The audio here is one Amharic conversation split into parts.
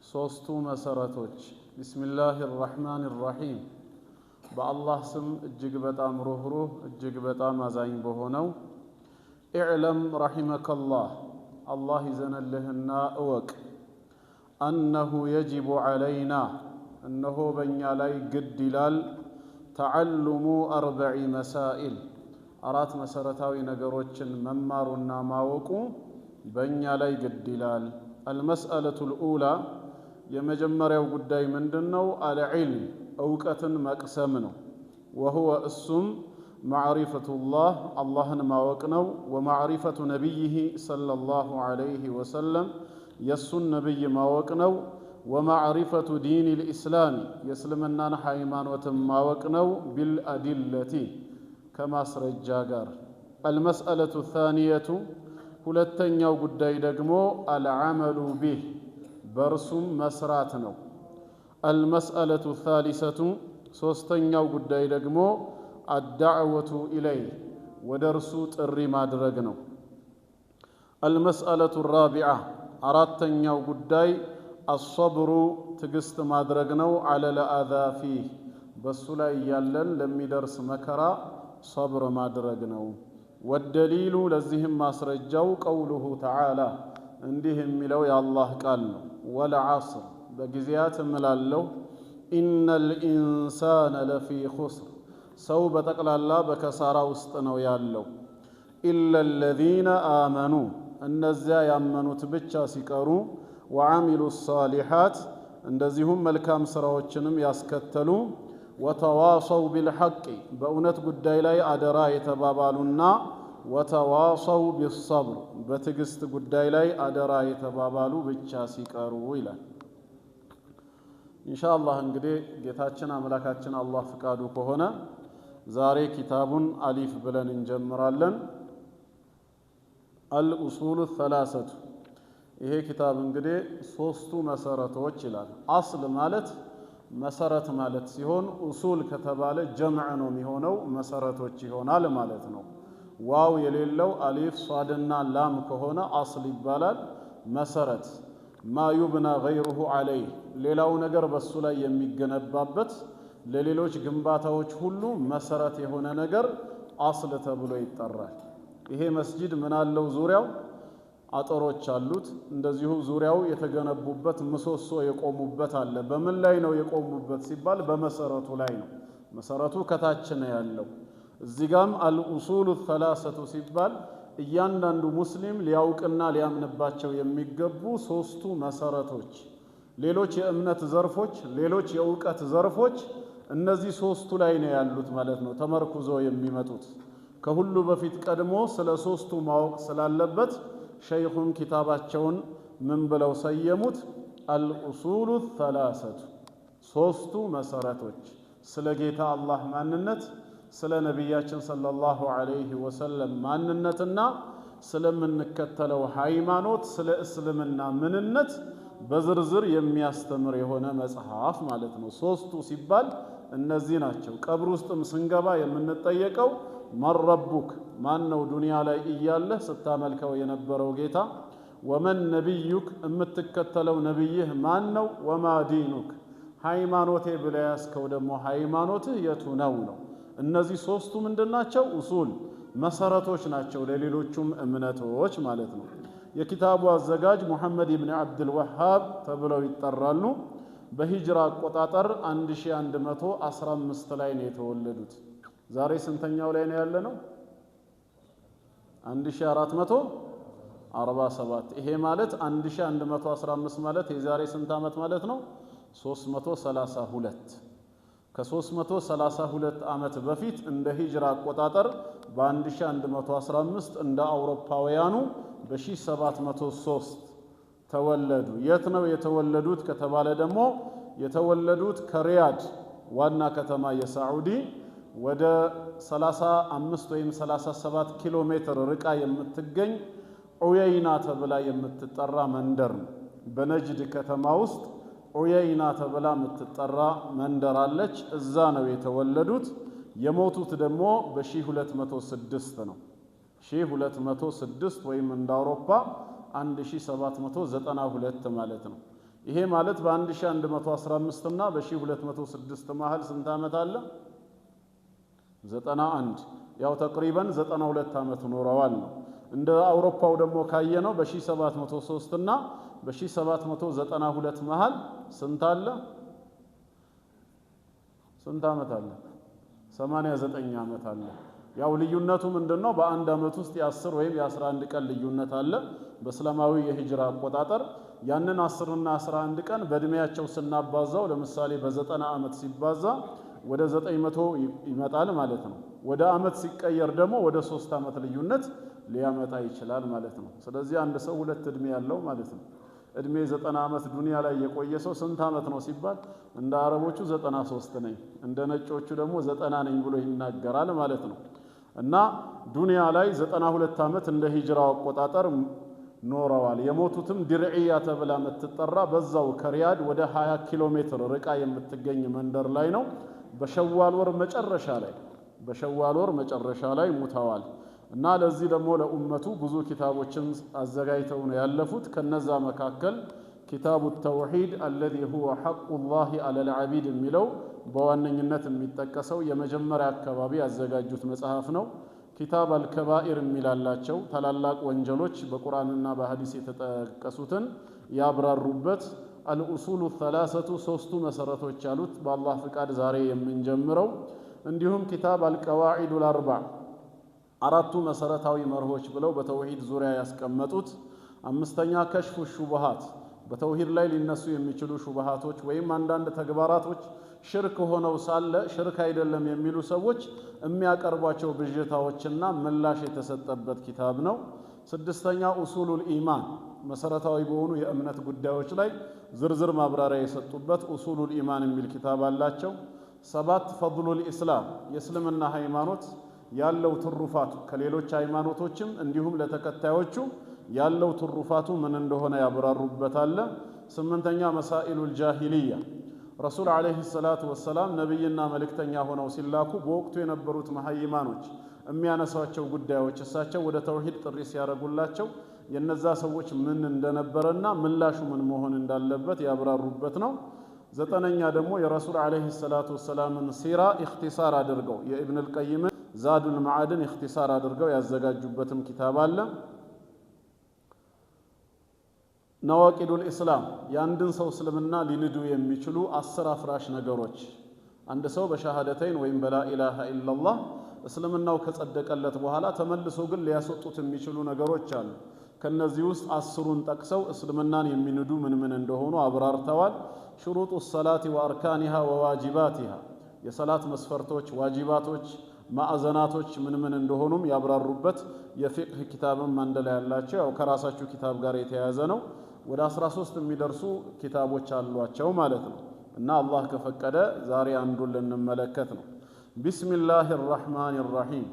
ሶስቱ መሰረቶች ቢስሚላሂር ረህማኒር ረሂም በአላህ ስም እጅግ በጣም ሩህሩህ እጅግ በጣም አዛኝ በሆነው ኢዕለም ረሂመከላህ አላህ ይዘንልህና እወቅ አነሁ የጅቡ ዐለይና እነሆ በእኛ ላይ ግድ ይላል ተዓልሙ አርበዒ መሳኢል አራት መሰረታዊ ነገሮችን መማሩና ማወቁ በእኛ ላይ ግድ ይላል። አልመስአለቱል ኡላ የመጀመሪያው ጉዳይ ምንድነው? አልዕልም እውቀትን መቅሰም ነው። ወሁወ እሱም ማዕሪፈቱላህ አላህን ማወቅ ነው። ወማዕሪፈቱ ነቢይህ ሰለላሁ ዐለይሂ ወሰለም የእሱን ነቢይ ማወቅ ነው። ወማዕሪፈቱ ዲን ልእስላም የእስልምናን ሃይማኖትን ማወቅ ነው። ቢልአዲለቲ ከማስረጃ ጋር። አልመስአለቱ ታኒየቱ ሁለተኛው ጉዳይ ደግሞ አልዓመሉ ቢህ በእርሱም መስራት ነው። አልመስአለቱ ታሊሰቱ ሶስተኛው ጉዳይ ደግሞ አዳዕወቱ ኢለይ ወደ እርሱ ጥሪ ማድረግ ነው። አልመስአለቱ ራቢዓ አራተኛው ጉዳይ አሰብሩ ትዕግስት ማድረግ ነው። ዐለል አዛ ፊህ በሱ ላይ ያለን ለሚደርስ መከራ ሰብር ማድረግ ነው። ወደሊሉ ለዚህም ማስረጃው ቀውሉሁ ተዓላ እንዲህ የሚለው የአላህ ቃል ነው። ወልዐስር በጊዜያት እምላለሁ ኢነል ኢንሳነ ለፊ ኹስር ሰው በጠቅላላ በከሳራ ውስጥ ነው ያለው። ኢለ ለዚነ አመኑ እነዚያ ያመኑት ብቻ ሲቀሩ ወዐሚሉ ሷሊሓት እንደዚሁም መልካም ሥራዎችንም ያስከተሉ ወተዋሰው ቢልሐቅ በእውነት ጉዳይ ላይ አደራ የተባባሉና ወተዋሰው ቢሰብር በትዕግስት ጉዳይ ላይ አደራ የተባባሉ ብቻ ሲቀሩ ይላል። ኢንሻአላህ እንግዲህ ጌታችን አምላካችን አላህ ፍቃዱ ከሆነ ዛሬ ኪታቡን አሊፍ ብለን እንጀምራለን። አልኡሱሉ ሰላሰቱ ይሄ ኪታብ እንግዲህ ሶስቱ መሰረቶች ይላል። አስል ማለት መሰረት ማለት ሲሆን ኡሱል ከተባለ ጀምዕ ነው የሚሆነው መሰረቶች ይሆናል ማለት ነው። ዋው የሌለው አሊፍ ሷድና ላም ከሆነ አስል ይባላል። መሰረት ማ ዩብና ገይሩሁ ዐለይህ ሌላው ነገር በሱ ላይ የሚገነባበት ለሌሎች ግንባታዎች ሁሉ መሰረት የሆነ ነገር አስል ተብሎ ይጠራል። ይሄ መስጂድ ምን አለው? ዙሪያው አጥሮች አሉት። እንደዚሁ ዙሪያው የተገነቡበት ምሰሶ የቆሙበት አለ። በምን ላይ ነው የቆሙበት ሲባል በመሰረቱ ላይ ነው። መሰረቱ ከታች ነው ያለው። እዚህ ጋም አልኡሱሉ ሰላሰቱ ሲባል እያንዳንዱ ሙስሊም ሊያውቅና ሊያምንባቸው የሚገቡ ሶስቱ መሰረቶች፣ ሌሎች የእምነት ዘርፎች፣ ሌሎች የእውቀት ዘርፎች እነዚህ ሶስቱ ላይ ነው ያሉት ማለት ነው ተመርኩዞ የሚመጡት። ከሁሉ በፊት ቀድሞ ስለ ሶስቱ ማወቅ ስላለበት ሸይኹን ኪታባቸውን ምን ብለው ሰየሙት? አልኡሱሉ ሰላሰቱ ሶስቱ መሰረቶች፣ ስለ ጌታ አላህ ማንነት፣ ስለ ነቢያችን ሰለላሁ ዐለይሂ ወሰለም ማንነትና ስለምንከተለው ሃይማኖት ስለ እስልምና ምንነት በዝርዝር የሚያስተምር የሆነ መጽሐፍ ማለት ነው። ሶስቱ ሲባል እነዚህ ናቸው። ቀብር ውስጥም ስንገባ የምንጠየቀው መን ረቡክ ማን ነው ዱንያ ላይ እያለህ ስታመልከው የነበረው ጌታ፣ ወመን ነቢዩክ የምትከተለው ነቢይህ ማን ነው፣ ወማ ዲኑክ ሃይማኖቴ ብለህ ያዝከው ደግሞ ሃይማኖትህ የቱ ነው ነው። እነዚህ ሶስቱ ምንድናቸው? ኡሱል መሰረቶች ናቸው ለሌሎቹም እምነቶች ማለት ነው። የኪታቡ አዘጋጅ ሙሐመድ ኢብኑ አብዱል ወሃብ ተብለው ይጠራሉ። በሂጅራ አቆጣጠር 1115 ላይ ነው የተወለዱት። ዛሬ ስንተኛው ላይ ነው ያለነው? 1447። ይሄ ማለት 1115 ማለት የዛሬ ስንት ዓመት ማለት ነው? 332 ከ332 ዓመት በፊት እንደ ሂጅራ አቆጣጠር በ1115 እንደ አውሮፓውያኑ በ1703 ተወለዱ። የት ነው የተወለዱት ከተባለ ደግሞ የተወለዱት ከሪያድ ዋና ከተማ የሳዑዲ ወደ 35 ወይም 37 ኪሎ ሜትር ርቃ የምትገኝ ዑየይና ተብላ የምትጠራ መንደር ነው። በነጅድ ከተማ ውስጥ ዑየይና ተብላ የምትጠራ መንደር አለች። እዛ ነው የተወለዱት። የሞቱት ደግሞ በ1206 ነው። 1206 ወይም እንደ አውሮፓ 1792 ማለት ነው። ይሄ ማለት በ1115 እና በ1206 መሃል ስንት ዓመት አለ? 91 ያው ተቅሪበን 92 ዓመት ኖረዋል ነው። እንደ አውሮፓው ደግሞ ካየነው በ1703 እና በ1792 መሃል ስንት አለ? ስንት ዓመት አለ? 89 ዓመት አለ። ያው ልዩነቱ ምንድነው? በአንድ ዓመት ውስጥ የ10 ወይም የ11 ቀን ልዩነት አለ በእስላማዊ የሂጅራ አቆጣጠር። ያንን 10 እና 11 ቀን በእድሜያቸው ስናባዛው ለምሳሌ በ90 ዓመት ሲባዛ ወደ 900 ይመጣል ማለት ነው። ወደ ዓመት ሲቀየር ደግሞ ወደ 3 ዓመት ልዩነት ሊያመጣ ይችላል ማለት ነው። ስለዚህ አንድ ሰው ሁለት እድሜ ያለው ማለት ነው። እድሜ 90 ዓመት ዱንያ ላይ የቆየ ሰው ስንት ዓመት ነው ሲባል እንደ አረቦቹ 93 ነኝ እንደ ነጮቹ ደግሞ 90 ነኝ ብሎ ይናገራል ማለት ነው። እና ዱንያ ላይ 92 ዓመት እንደ ሂጅራው አቆጣጠር ኖረዋል። የሞቱትም ድርዕያ ተብላ የምትጠራ በዛው ከሪያድ ወደ 20 ኪሎ ሜትር ርቃ የምትገኝ መንደር ላይ ነው። በሸዋል ወር መጨረሻ ላይ ሙተዋል። እና ለዚህ ደግሞ ለኡመቱ ብዙ ኪታቦችን አዘጋጅተው ነው ያለፉት። ከነዛ መካከል ኪታቡ ተውሂድ الذي هو حق الله على العبيد የሚለው በዋነኝነት የሚጠቀሰው የመጀመሪያ አካባቢ ያዘጋጁት መጽሐፍ ነው። ኪታብ አልከባኢር የሚላላቸው ታላላቅ ወንጀሎች በቁርአንና በሐዲስ የተጠቀሱትን ያብራሩበት አልኡሱሉ ሰላሰቱ ሶስቱ መሰረቶች ያሉት በአላህ ፍቃድ ዛሬ የምንጀምረው። እንዲሁም ኪታብ አልቀዋዒዱል አርባዕ አራቱ መሰረታዊ መርሆች ብለው በተውሂድ ዙሪያ ያስቀመጡት። አምስተኛ ከሽፉ ሹብሃት በተውሂድ ላይ ሊነሱ የሚችሉ ሹብሃቶች ወይም አንዳንድ ተግባራቶች ሽርክ ሆነው ሳለ ሽርክ አይደለም የሚሉ ሰዎች የሚያቀርቧቸው ብዥታዎችና ምላሽ የተሰጠበት ኪታብ ነው። ስድስተኛ ኡሱሉል ኢማን መሰረታዊ በሆኑ የእምነት ጉዳዮች ላይ ዝርዝር ማብራሪያ የሰጡበት ኡሱሉል ኢማን የሚል ኪታብ አላቸው። ሰባት ፈድሉል ኢስላም የእስልምና ሃይማኖት ያለው ትሩፋቱ ከሌሎች ሃይማኖቶችም እንዲሁም ለተከታዮቹ ያለው ትሩፋቱ ምን እንደሆነ ያብራሩበታል። ስምንተኛ መሳኢሉል ጃሂልያ ረሱል አለይሂ ሰላቱ ወሰላም ነብይና መልእክተኛ ሆነው ሲላኩ በወቅቱ የነበሩት መሐይማኖች የሚያነሷቸው ጉዳዮች እሳቸው ወደ ተውሂድ ጥሪ ሲያደርጉላቸው የነዛ ሰዎች ምን እንደነበረና ምላሹ ምን መሆን እንዳለበት ያብራሩበት ነው። ዘጠነኛ ደግሞ የረሱል አለይሂ ሰላቱ ወሰላምን ሲራ ኢኽቲሳር አድርገው የኢብን አልቀይም ዛዱል መዓድን ኢኽቲሳር አድርገው ያዘጋጁበትም ኪታብ አለ። ነዋቂዱል ኢስላም የአንድን ሰው እስልምና ሊንዱ የሚችሉ 10 አፍራሽ ነገሮች አንድ ሰው በሸሃደተይን ወይም በላኢላሃ ኢላላህ እስልምናው ከጸደቀለት በኋላ ተመልሶ ግን ሊያስወጡት የሚችሉ ነገሮች አሉ። ከነዚህ ውስጥ 10ን ጠቅሰው እስልምናን የሚንዱ ምን እንደሆኑ አብራርተዋል። ሽሩጡ ሰላቲ ወአርካኒሃ ወዋጂባቲሃ የሰላት መስፈርቶች፣ ዋጂባቶች፣ ማዕዘናቶች ምን እንደሆኑም ያብራሩበት የፊቅህ ኪታብም አንድ ላይ ያላቸው ያው ከራሳችሁ ኪታብ ጋር የተያያዘ ነው። ወደ 13 የሚደርሱ ኪታቦች አሏቸው ማለት ነው። እና አላህ ከፈቀደ ዛሬ አንዱን ልንመለከት ነው። ቢስሚላሂር ረህማኒር ረሂም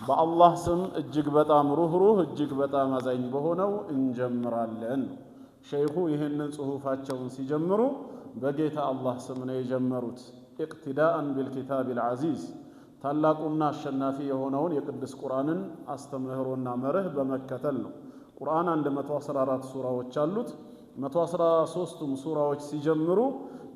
በአላህ ስም እጅግ በጣም ሩህሩህ እጅግ በጣም አዛኝ በሆነው እንጀምራለን። ሸይኹ ይህንን ጽሑፋቸውን ሲጀምሩ በጌታ አላህ ስም ነው የጀመሩት። ኢቅቲዳአን ቢልኪታቢል ዐዚዝ ታላቁና አሸናፊ የሆነውን የቅዱስ ቁርአንን አስተምህሮና መርህ በመከተል ነው። ቁርአን 114 ሱራዎች አሉት። 113ቱም ሱራዎች ሲጀምሩ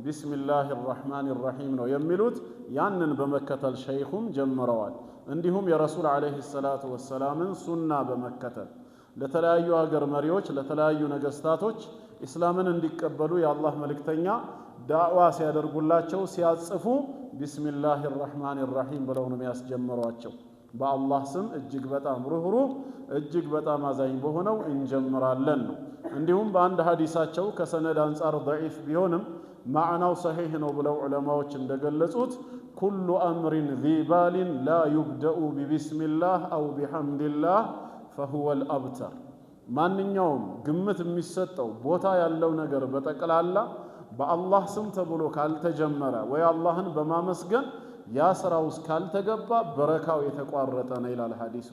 ቢስሚላሂር ረህማኒር ረሂም ነው የሚሉት። ያንን በመከተል ሸይኹም ጀምረዋል። እንዲሁም የረሱል አለይሂ ሰላቱ ወሰላምን ሱና በመከተል ለተለያዩ ሀገር መሪዎች ለተለያዩ ነገስታቶች ኢስላምን እንዲቀበሉ የአላህ መልእክተኛ ዳዕዋ ሲያደርጉላቸው ሲያጽፉ ቢስሚላሂር ረህማኒር ረሂም ብለው ነው የሚያስጀምሯቸው። በአላህ ስም እጅግ በጣም ሩህሩህ እጅግ በጣም አዛኝ በሆነው እንጀምራለን ነው። እንዲሁም በአንድ ሐዲሳቸው ከሰነድ አንጻር ضعيف ቢሆንም ማዕናው ሰሒህ ነው ብለው ዑለማዎች እንደገለጹት ኩሉ አምሪን ذي بال لا يبدأ ببسم الله أو بحمد الله فهو الأبتر ማንኛውም ግምት የሚሰጠው ቦታ ያለው ነገር በጠቅላላ በአላህ ስም ተብሎ ካልተጀመረ ወይ አላህን በማመስገን ያ ስራው ካልተገባ በረካው የተቋረጠ ነው ይላል ሐዲሱ።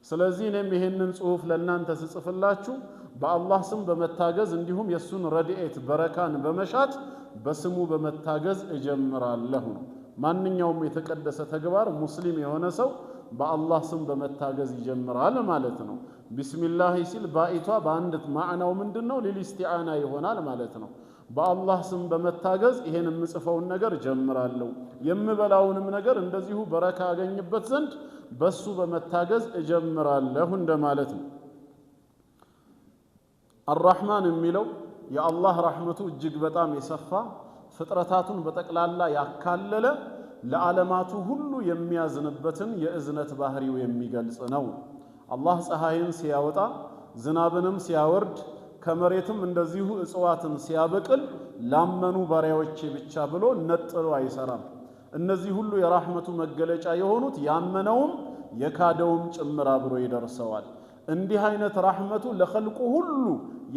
ስለዚህ እኔም ይሄንን ጽሑፍ ለእናንተ ስጽፍላችሁ በአላህ ስም በመታገዝ እንዲሁም የሱን ረድኤት በረካን በመሻት በስሙ በመታገዝ እጀምራለሁ። ማንኛውም የተቀደሰ ተግባር ሙስሊም የሆነ ሰው በአላህ ስም በመታገዝ ይጀምራል ማለት ነው። ቢስሚላህ ሲል ባኢቷ በአንድ ማዕናው ምንድነው ሊልኢስቲዓና ይሆናል ማለት ነው። በአላህ ስም በመታገዝ ይሄን የምጽፈውን ነገር ጀምራለሁ የምበላውንም ነገር እንደዚሁ በረካ አገኝበት ዘንድ በሱ በመታገዝ እጀምራለሁ እንደማለት ነው። አርራህማን የሚለው የአላህ ረሕመቱ እጅግ በጣም የሰፋ ፍጥረታቱን በጠቅላላ ያካለለ ለዓለማቱ ሁሉ የሚያዝንበትን የእዝነት ባህሪው የሚገልጽ ነው። አላህ ፀሐይን ሲያወጣ ዝናብንም ሲያወርድ ከመሬትም እንደዚሁ እጽዋትን ሲያበቅል ላመኑ ባሪያዎቼ ብቻ ብሎ ነጥሎ አይሰራም። እነዚህ ሁሉ የራህመቱ መገለጫ የሆኑት ያመነውም የካደውም ጭምር አብሮ ይደርሰዋል። እንዲህ አይነት ራህመቱ ለኸልቁ ሁሉ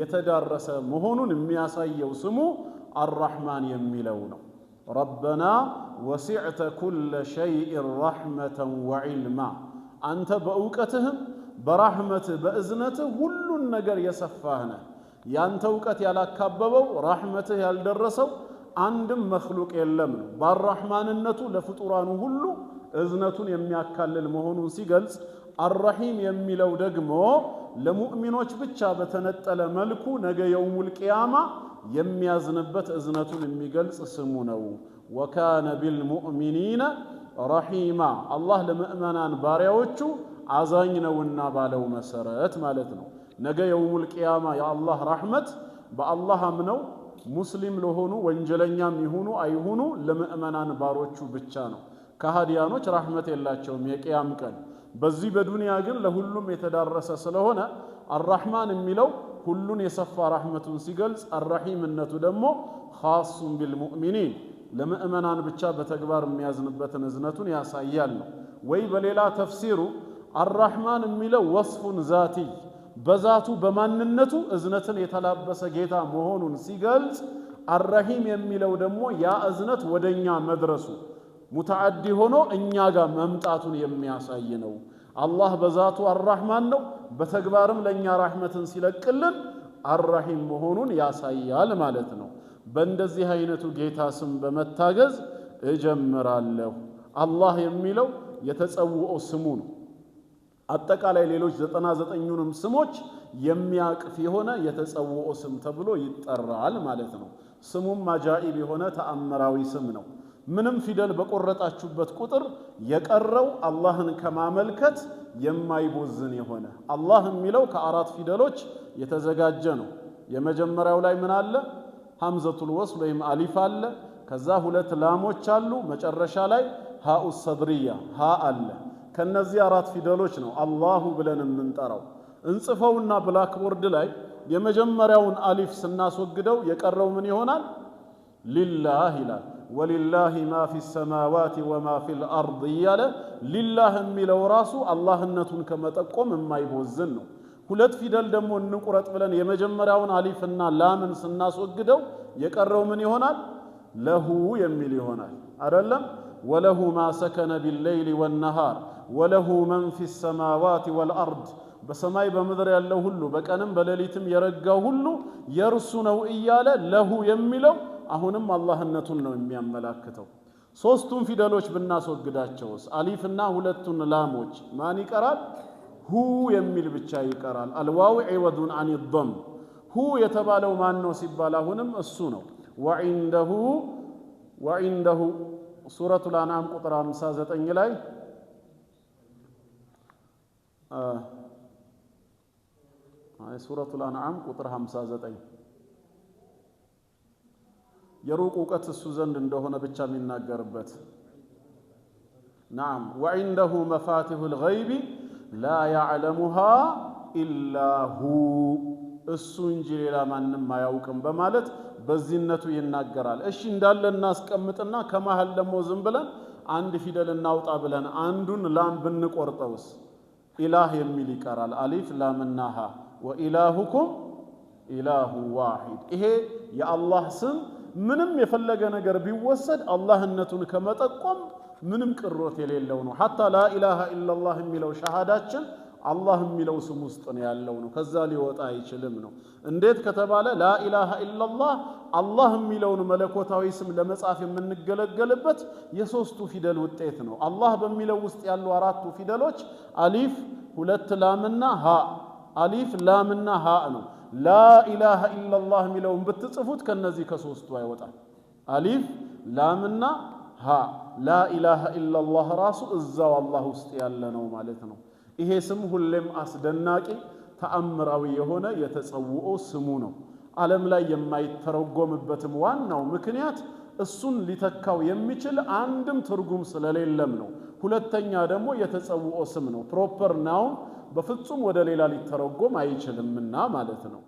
የተዳረሰ መሆኑን የሚያሳየው ስሙ አርራህማን የሚለው ነው። ረበና ወሲዕተ ኩለ ሸይእን ረሕመተን ወዒልማ፣ አንተ በእውቀትህም በራህመትህ በእዝነትህ ሁሉን ነገር የሰፋህ ነህ። ያንተ እውቀት ያላካበበው ራህመትህ ያልደረሰው አንድም መኽሉቅ የለም ነው። በአርራህማንነቱ ለፍጡራኑ ሁሉ እዝነቱን የሚያካልል መሆኑን ሲገልጽ፣ አርረሒም የሚለው ደግሞ ለሙእሚኖች ብቻ በተነጠለ መልኩ ነገ የውሙል ቂያማ የሚያዝንበት እዝነቱን የሚገልጽ ስሙ ነው። ወካነ ቢልሙእሚኒነ ረሒማ፣ አላህ ለምእመናን ባሪያዎቹ አዛኝ ነውና ባለው መሰረት ማለት ነው። ነገ የውሙል ቂያማ የአላህ ረሕመት በአላህ አምነው ሙስሊም ለሆኑ ወንጀለኛም ይሁኑ አይሁኑ ለምእመናን ባሮቹ ብቻ ነው። ከሃዲያኖች ረሕመት የላቸውም የቂያም ቀን። በዚህ በዱንያ ግን ለሁሉም የተዳረሰ ስለሆነ አርራህማን የሚለው ሁሉን የሰፋ ረሕመቱን ሲገልጽ፣ አርረሒምነቱ ደግሞ ኻሱን ቢልሙእሚኒን ለምእመናን ብቻ በተግባር የሚያዝንበትን እዝነቱን ያሳያል ነው። ወይ በሌላ ተፍሲሩ አርራህማን የሚለው ወስፉን ዛቲይ በዛቱ በማንነቱ እዝነትን የተላበሰ ጌታ መሆኑን ሲገልጽ፣ አርረሒም የሚለው ደግሞ ያ እዝነት ወደኛ መድረሱ ሙተዓዲ ሆኖ እኛ ጋር መምጣቱን የሚያሳይ ነው። አላህ በዛቱ አርራህማን ነው፣ በተግባርም ለእኛ ረሕመትን ሲለቅልን አርረሒም መሆኑን ያሳያል ማለት ነው። በእንደዚህ አይነቱ ጌታ ስም በመታገዝ እጀምራለሁ። አላህ የሚለው የተጸውኦ ስሙ ነው። አጠቃላይ ሌሎች 99ኙንም ስሞች የሚያቅፍ የሆነ የተጸውኦ ስም ተብሎ ይጠራል ማለት ነው። ስሙም አጃኢብ የሆነ ተአምራዊ ስም ነው። ምንም ፊደል በቆረጣችሁበት ቁጥር የቀረው አላህን ከማመልከት የማይቦዝን የሆነ አላህ የሚለው ከአራት ፊደሎች የተዘጋጀ ነው። የመጀመሪያው ላይ ምን አለ? ሐምዘቱል ወስል ወይም አሊፍ አለ። ከዛ ሁለት ላሞች አሉ። መጨረሻ ላይ ሃኡ ሰድርያ ሃ አለ። ከነዚህ አራት ፊደሎች ነው አላሁ ብለን የምንጠራው። እንጽፈውና ብላክቦርድ ላይ የመጀመሪያውን አሊፍ ስናስወግደው የቀረው ምን ይሆናል? ሊላህ ይላል። ወሊላሂ ማ ፊ ሰማዋት ወማ ፊል አርድ እያለ ሊላህ የሚለው ራሱ አላህነቱን ከመጠቆም የማይቦዝን ነው። ሁለት ፊደል ደግሞ እንቁረጥ ብለን የመጀመሪያውን አሊፍና ላምን ስናስወግደው የቀረው ምን ይሆናል? ለሁ የሚል ይሆናል አይደለም? ወለሁ ማ ሰከነ ቢልለይሊ ወነሃር ወለሁ መን ፊ ሰማዋት ወልአርድ፣ በሰማይ በምድር ያለው ሁሉ በቀንም በሌሊትም የረጋው ሁሉ የእርሱ ነው እያለ ለሁ የሚለው አሁንም አላህነቱን ነው የሚያመላክተው። ሶስቱን ፊደሎች ብናስወግዳቸውስ አሊፍና ሁለቱን ላሞች ማን ይቀራል? ሁ የሚል ብቻ ይቀራል። አልዋው ዒወዱን አን ዶም። ሁ የተባለው ማን ነው ሲባል አሁንም እሱ ነው። ወዒንደሁ ሱረቱል አንዓም ቁጥር 59 ላይ ሱረቱል አንዓም ቁጥር 59 የሩቅ እውቀት እሱ ዘንድ እንደሆነ ብቻ የሚናገርበት። ናም ወዒንደሁ መፋቲሁል ገይቢ ላ ያዕለሙሃ ኢላ ሁ፣ እሱ እንጂ ሌላ ማንም አያውቅም በማለት በዚህነቱ ይናገራል። እሺ እንዳለ እናስቀምጥና ከመሃል ደግሞ ዝም ብለን አንድ ፊደል እናውጣ ብለን አንዱን ላም ብንቆርጠውስ ኢላህ የሚል ይቀራል። አሊፍ ላምና ሃ ወኢላሁኩም ኢላሁ ዋሂድ። ይሄ የአላህ ስም ምንም የፈለገ ነገር ቢወሰድ አላህነቱን ከመጠቆም ምንም ቅሮት የሌለው ነው። ሐታ ላኢላሃ ኢላላህ የሚለው ሸሃዳችን አላህ የሚለው ስም ውስጥ ነው ያለው ነው። ከዛ ሊወጣ አይችልም ነው። እንዴት ከተባለ ላኢላሃ ኢላላህ አላህ የሚለውን መለኮታዊ ስም ለመጻፍ የምንገለገልበት የሶስቱ ፊደል ውጤት ነው። አላህ በሚለው ውስጥ ያሉ አራቱ ፊደሎች አሊፍ፣ ሁለት ላምና ሃ፣ አሊፍ ላምና ሃ ነው። لا إله إلا الله ملون بتتصفوت كالنزي كسوستو አይወጣም አሊፍ ላምና ها لا إله إلا الله راسو እዛው አላህ ውስጥ ያለ ነው ማለት ነው ይሄ ስም ሁሌም አስደናቂ ተአምራዊ የሆነ የተጸውኦ ስሙ ነው ዓለም ላይ የማይተረጎምበትም ዋናው ምክንያት እሱን ሊተካው የሚችል አንድም ትርጉም ስለሌለም ነው ሁለተኛ ደግሞ የተጸውኦ ስም ነው ፕሮፐር ናውን በፍጹም ወደ ሌላ ሊተረጎም አይችልምና ማለት ነው